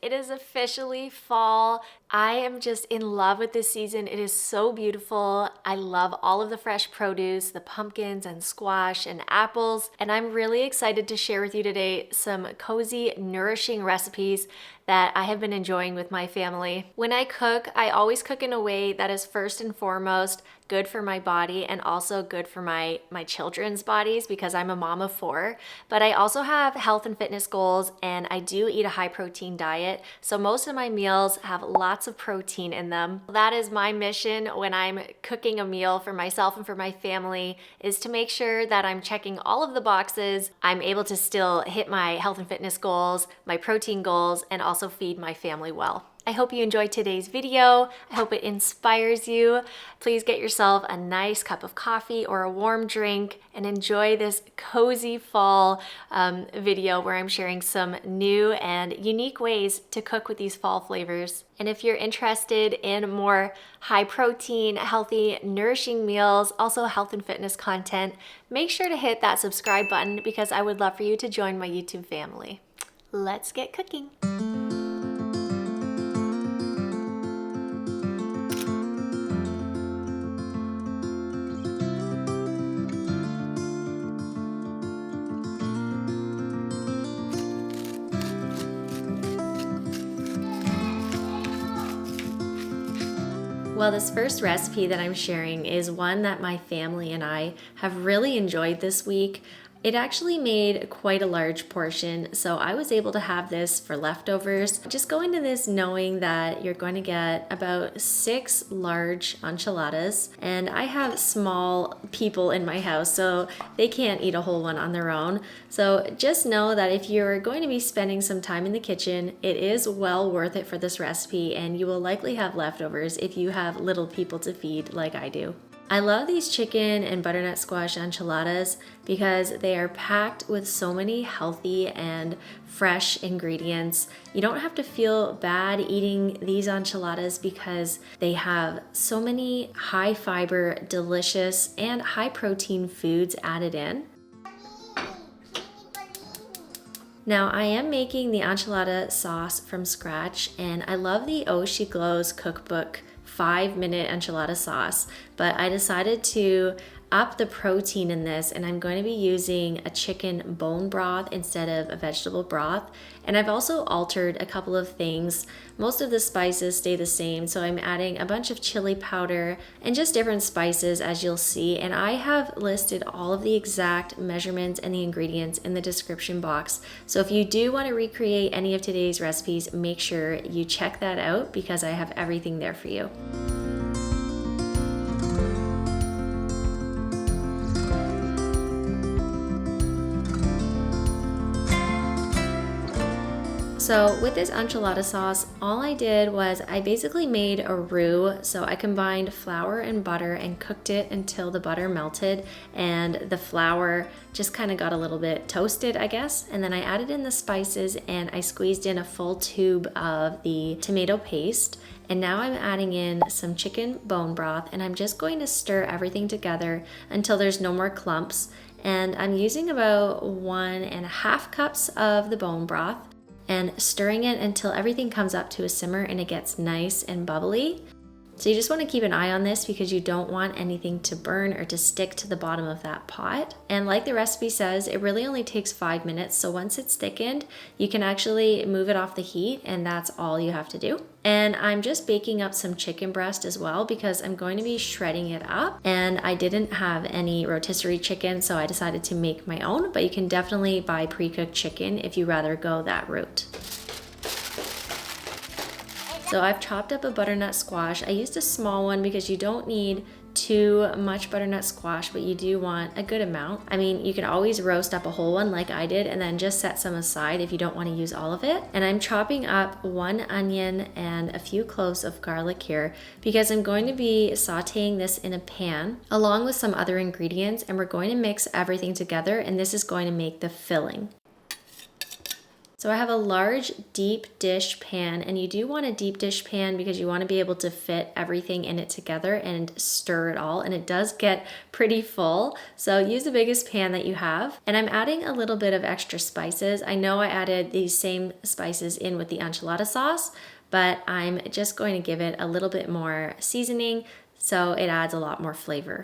It is officially fall. I am just in love with this season. It is so beautiful. I love all of the fresh produce, the pumpkins and squash and apples, and I'm really excited to share with you today some cozy, nourishing recipes that I have been enjoying with my family. When I cook, I always cook in a way that is first and foremost good for my body and also good for my children's bodies because I'm a mom of 4. But I also have health and fitness goals, and I do eat a high protein diet. So most of my meals have lots of protein in them. That is my mission when I'm cooking a meal for myself and for my family, is to make sure that I'm checking all of the boxes. I'm able to still hit my health and fitness goals, my protein goals, and also feed my family well. I hope you enjoyed today's video. I hope it inspires you. Please get yourself a nice cup of coffee or a warm drink and enjoy this cozy fall video where I'm sharing some new and unique ways to cook with these fall flavors. And if you're interested in more high protein, healthy, nourishing meals, also health and fitness content, make sure to hit that subscribe button because I would love for you to join my YouTube family. Let's get cooking. Well, this first recipe that I'm sharing is one that my family and I have really enjoyed this week. It actually made quite a large portion, so I was able to have this for leftovers. Just go into this knowing that you're going to get about 6 large enchiladas, and I have small people in my house, so they can't eat a whole one on their own. So just know that if you're going to be spending some time in the kitchen, it is well worth it for this recipe, and you will likely have leftovers if you have little people to feed like I do. I love these chicken and butternut squash enchiladas because they are packed with so many healthy and fresh ingredients. You don't have to feel bad eating these enchiladas because they have so many high fiber, delicious, and high protein foods added in. Now I am making the enchilada sauce from scratch, and I love the Oh She Glows cookbook 5-minute enchilada sauce, but I decided to up the protein in this, and I'm going to be using a chicken bone broth instead of a vegetable broth. And I've also altered a couple of things. Most of the spices stay the same, so I'm adding a bunch of chili powder and just different spices, as you'll see. And I have listed all of the exact measurements and the ingredients in the description box. So if you do want to recreate any of today's recipes, make sure you check that out because I have everything there for you. So with this enchilada sauce, all I did was I basically made a roux. So I combined flour and butter and cooked it until the butter melted and the flour just kind of got a little bit toasted, I guess. And then I added in the spices and I squeezed in a full tube of the tomato paste. And now I'm adding in some chicken bone broth, and I'm just going to stir everything together until there's no more clumps. And I'm using about 1.5 cups of the bone broth and stirring it until everything comes up to a simmer and it gets nice and bubbly. So you just want to keep an eye on this because you don't want anything to burn or to stick to the bottom of that pot. And like the recipe says, it really only takes 5 minutes. So once it's thickened, you can actually move it off the heat, and that's all you have to do. And I'm just baking up some chicken breast as well because I'm going to be shredding it up. And I didn't have any rotisserie chicken, so I decided to make my own, but you can definitely buy pre-cooked chicken if you rather go that route. So I've chopped up a butternut squash. I used a small one because you don't need too much butternut squash, but you do want a good amount. I mean, you can always roast up a whole one like I did and then just set some aside if you don't want to use all of it. And I'm chopping up 1 onion and a few cloves of garlic here because I'm going to be sauteing this in a pan along with some other ingredients, and we're going to mix everything together, and this is going to make the filling. So I have a large deep dish pan, and you do want a deep dish pan because you want to be able to fit everything in it together and stir it all, and it does get pretty full. So use the biggest pan that you have. And I'm adding a little bit of extra spices. I know I added these same spices in with the enchilada sauce, but I'm just going to give it a little bit more seasoning so it adds a lot more flavor.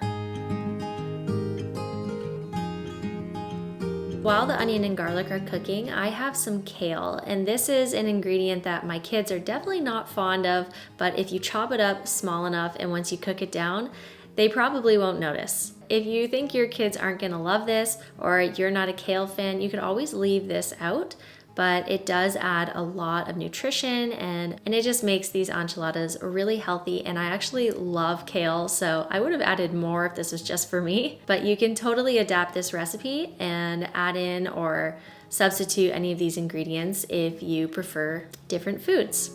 While the onion and garlic are cooking, I have some kale, and this is an ingredient that my kids are definitely not fond of, but if you chop it up small enough and once you cook it down, they probably won't notice. If you think your kids aren't gonna love this or you're not a kale fan, you could always leave this out, but it does add a lot of nutrition and it just makes these enchiladas really healthy. And I actually love kale, so I would have added more if this was just for me, but you can totally adapt this recipe and add in or substitute any of these ingredients if you prefer different foods.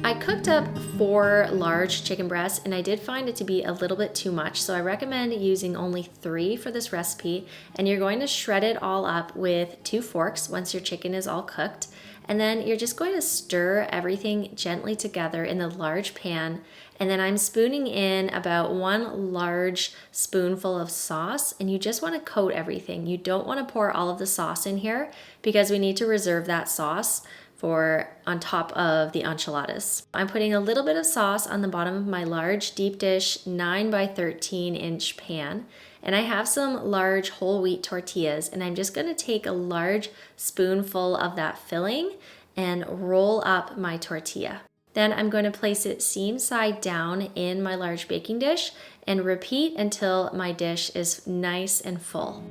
I cooked up 4 large chicken breasts and I did find it to be a little bit too much, so I recommend using only 3 for this recipe. And you're going to shred it all up with 2 forks once your chicken is all cooked, and then you're just going to stir everything gently together in the large pan. And then I'm spooning in about 1 large spoonful of sauce, and you just want to coat everything. You don't want to pour all of the sauce in here because we need to reserve that sauce for on top of the enchiladas. I'm putting a little bit of sauce on the bottom of my large deep dish 9 by 13 inch pan, and I have some large whole wheat tortillas, and I'm just going to take a large spoonful of that filling and roll up my tortilla. Then I'm going to place it seam side down in my large baking dish and repeat until my dish is nice and full.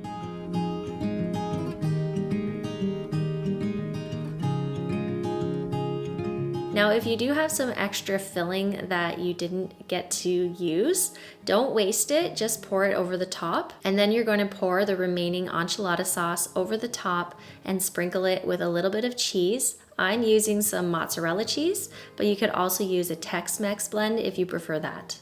Now, if you do have some extra filling that you didn't get to use, don't waste it, just pour it over the top. And then you're going to pour the remaining enchilada sauce over the top and sprinkle it with a little bit of cheese. I'm using some mozzarella cheese, but you could also use a Tex-Mex blend if you prefer that.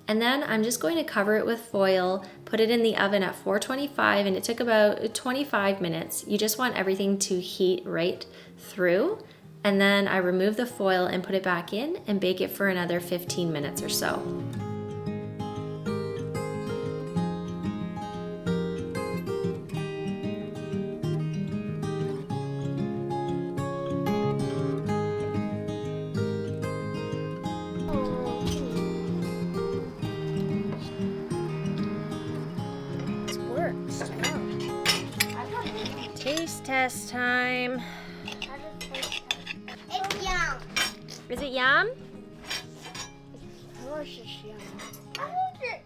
And then I'm just going to cover it with foil, put it in the oven at 425, and it took about 25 minutes. You just want everything to heat right through. And then I remove the foil and put it back in and bake it for another 15 minutes or so. It works. Taste test time. It's yum. Is it yum? Of course it's yum. I think it's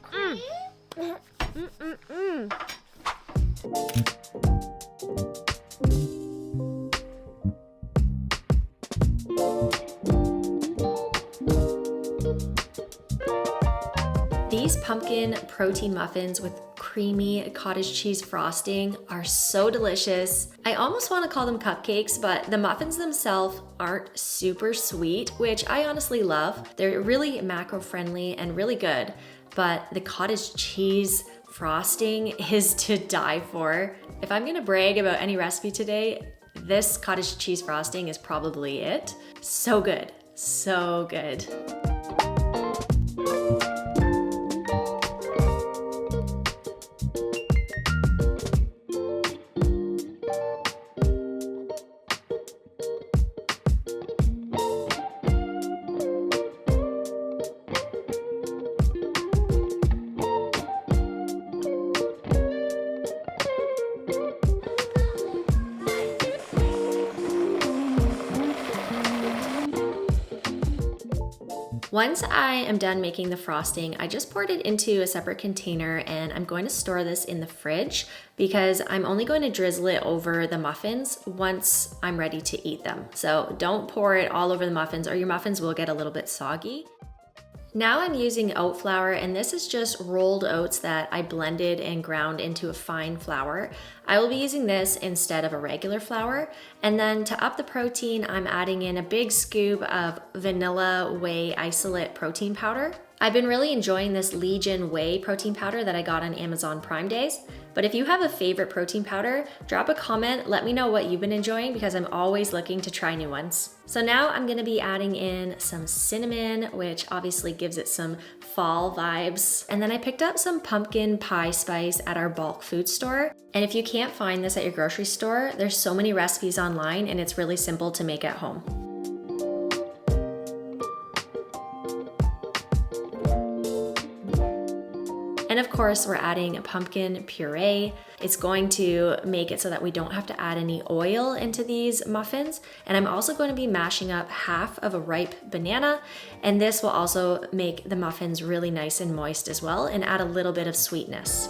cream. These pumpkin protein muffins with creamy cottage cheese frosting are so delicious. I almost want to call them cupcakes, but the muffins themselves aren't super sweet, which I honestly love. They're really macro-friendly and really good, but the cottage cheese frosting is to die for. If I'm gonna brag about any recipe today, this cottage cheese frosting is probably it. So good, so good. Once I am done making the frosting, I just poured it into a separate container and I'm going to store this in the fridge because I'm only going to drizzle it over the muffins once I'm ready to eat them. So don't pour it all over the muffins or your muffins will get a little bit soggy. Now I'm using oat flour, and this is just rolled oats that I blended and ground into a fine flour. I will be using this instead of a regular flour. And then to up the protein, I'm adding in a big scoop of vanilla whey isolate protein powder. I've been really enjoying this Legion Whey protein powder that I got on Amazon Prime Days. But if you have a favorite protein powder, drop a comment, let me know what you've been enjoying because I'm always looking to try new ones. So now I'm gonna be adding in some cinnamon, which obviously gives it some fall vibes. And then I picked up some pumpkin pie spice at our bulk food store. And if you can't find this at your grocery store, there's so many recipes online and it's really simple to make at home. And of course, we're adding a pumpkin puree. It's going to make it so that we don't have to add any oil into these muffins. And I'm also going to be mashing up half of a ripe banana. And this will also make the muffins really nice and moist as well and add a little bit of sweetness.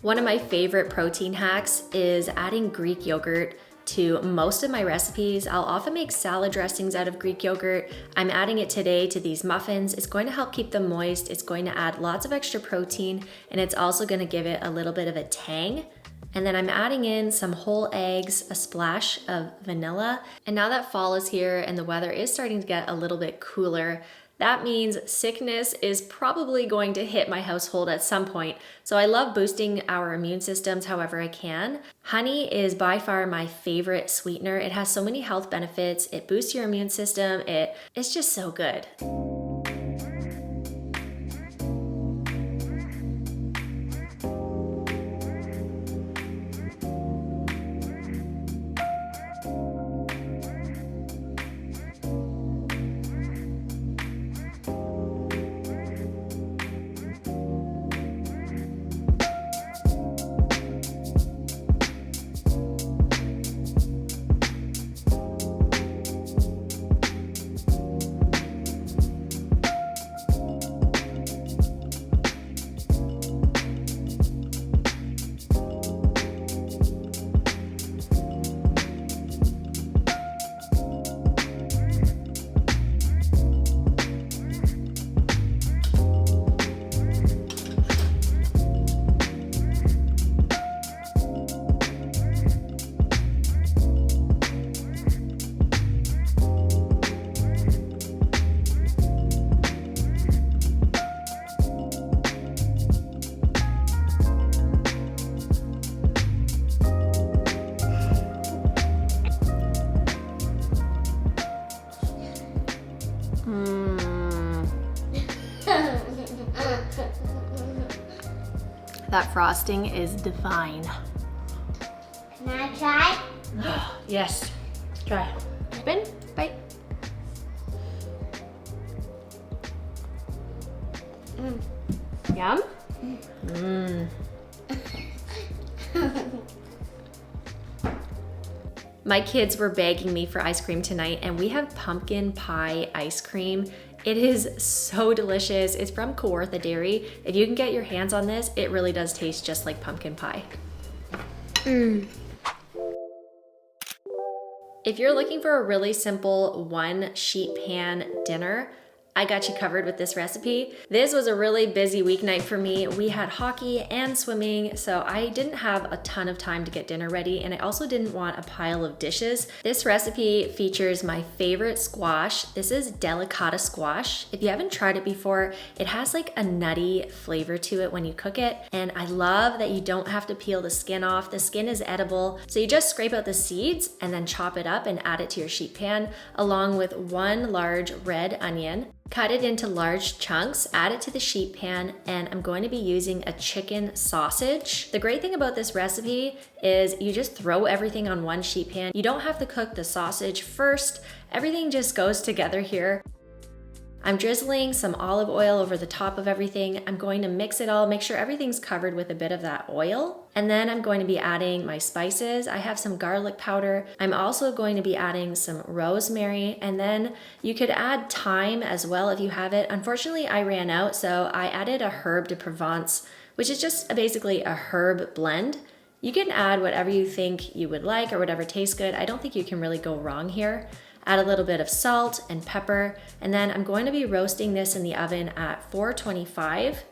One of my favorite protein hacks is adding Greek yogurt to most of my recipes. I'll often make salad dressings out of Greek yogurt. I'm adding it today to these muffins. It's going to help keep them moist. It's going to add lots of extra protein, and it's also going to give it a little bit of a tang. And then I'm adding in some whole eggs, a splash of vanilla. And now that fall is here and the weather is starting to get a little bit cooler, that means sickness is probably going to hit my household at some point. So I love boosting our immune systems however I can. Honey is by far my favorite sweetener. It has so many health benefits. It boosts your immune system. It's just so good. That frosting is divine. Can I try? Yes, try. Open, bite. Yum? My kids were begging me for ice cream tonight, and we have pumpkin pie ice cream. It is so delicious. It's from Kawartha Dairy. If you can get your hands on this, it really does taste just like pumpkin pie. If you're looking for a really simple one sheet pan dinner, I got you covered with this recipe. This was a really busy weeknight for me. We had hockey and swimming, so I didn't have a ton of time to get dinner ready, and I also didn't want a pile of dishes. This recipe features my favorite squash. This is delicata squash. If you haven't tried it before, it has like a nutty flavor to it when you cook it, and I love that you don't have to peel the skin off. The skin is edible, so you just scrape out the seeds and then chop it up and add it to your sheet pan, along with one large red onion. Cut it into large chunks, add it to the sheet pan, and I'm going to be using a chicken sausage. The great thing about this recipe is you just throw everything on one sheet pan. You don't have to cook the sausage first. Everything just goes together here. I'm drizzling some olive oil over the top of everything. I'm going to mix it all, make sure everything's covered with a bit of that oil. And then I'm going to be adding my spices. I have some garlic powder. I'm also going to be adding some rosemary, and then you could add thyme as well if you have it. Unfortunately, I ran out, so I added a herb de Provence, which is just basically a herb blend. You can add whatever you think you would like or whatever tastes good. I don't think you can really go wrong here. Add a little bit of salt and pepper, and then I'm going to be roasting this in the oven at 425.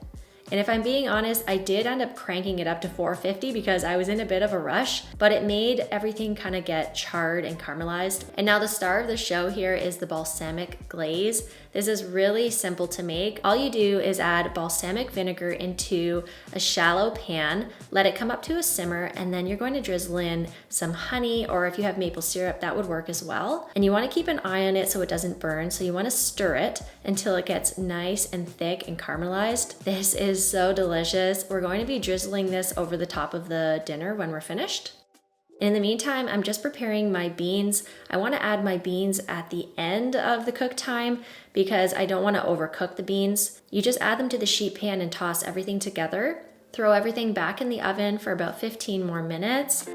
And if I'm being honest, I did end up cranking it up to 450 because I was in a bit of a rush, but it made everything kind of get charred and caramelized. And now the star of the show here is the balsamic glaze. This is really simple to make. All you do is add balsamic vinegar into a shallow pan, let it come up to a simmer, and then you're going to drizzle in some honey, or if you have maple syrup, that would work as well. And you want to keep an eye on it so it doesn't burn. So you want to stir it until it gets nice and thick and caramelized. This is so delicious. We're going to be drizzling this over the top of the dinner when we're finished. In the meantime, I'm just preparing my beans. I want to add my beans at the end of the cook time because I don't want to overcook the beans. You just add them to the sheet pan and toss everything together. Throw everything back in the oven for about 15 more minutes.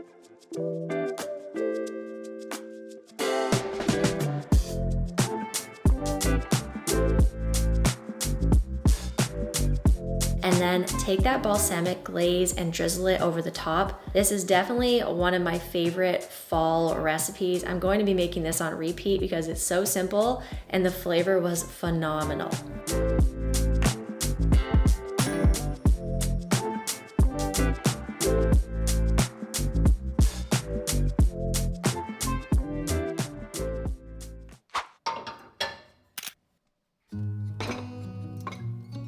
And then take that balsamic glaze and drizzle it over the top. This is definitely one of my favorite fall recipes. I'm going to be making this on repeat because it's so simple and the flavor was phenomenal.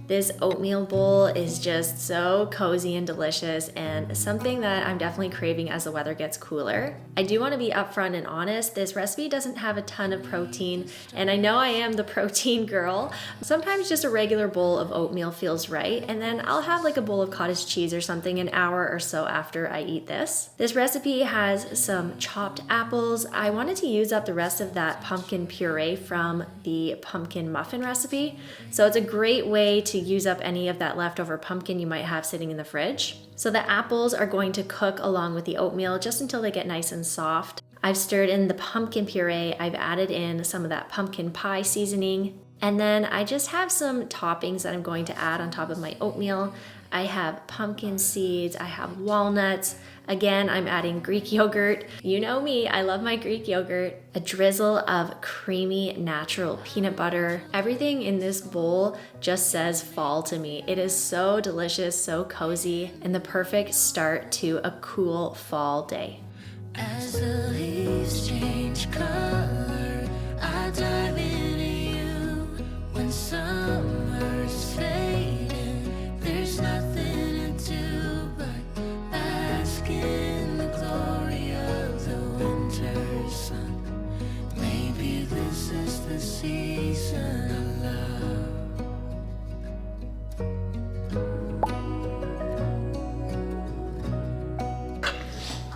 This oatmeal bowl is just so cozy and delicious and something that I'm definitely craving as the weather gets cooler. I do want to be upfront and honest, this recipe doesn't have a ton of protein, and I know I am the protein girl. Sometimes just a regular bowl of oatmeal feels right, and then I'll have like a bowl of cottage cheese or something an hour or so after I eat this. This recipe has some chopped apples. I wanted to use up the rest of that pumpkin puree from the pumpkin muffin recipe, so it's a great way to use up any of that leftover pumpkin you might have sitting in the fridge. So the apples are going to cook along with the oatmeal just until they get nice and soft. I've stirred in the pumpkin puree. I've added in some of that pumpkin pie seasoning. And then I just have some toppings that I'm going to add on top of my oatmeal. I have pumpkin seeds, I have walnuts. Again, I'm adding Greek yogurt. You know me, I love my Greek yogurt. A drizzle of creamy natural peanut butter. Everything in this bowl just says fall to me. It is so delicious, so cozy, and the perfect start to a cool fall day. As the leaves change color, I dive into you. When summer's fading, there's nothing to do but bask in the glory of the winter sun. Maybe this is the season of love.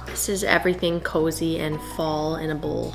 This is everything cozy and fall in a bowl.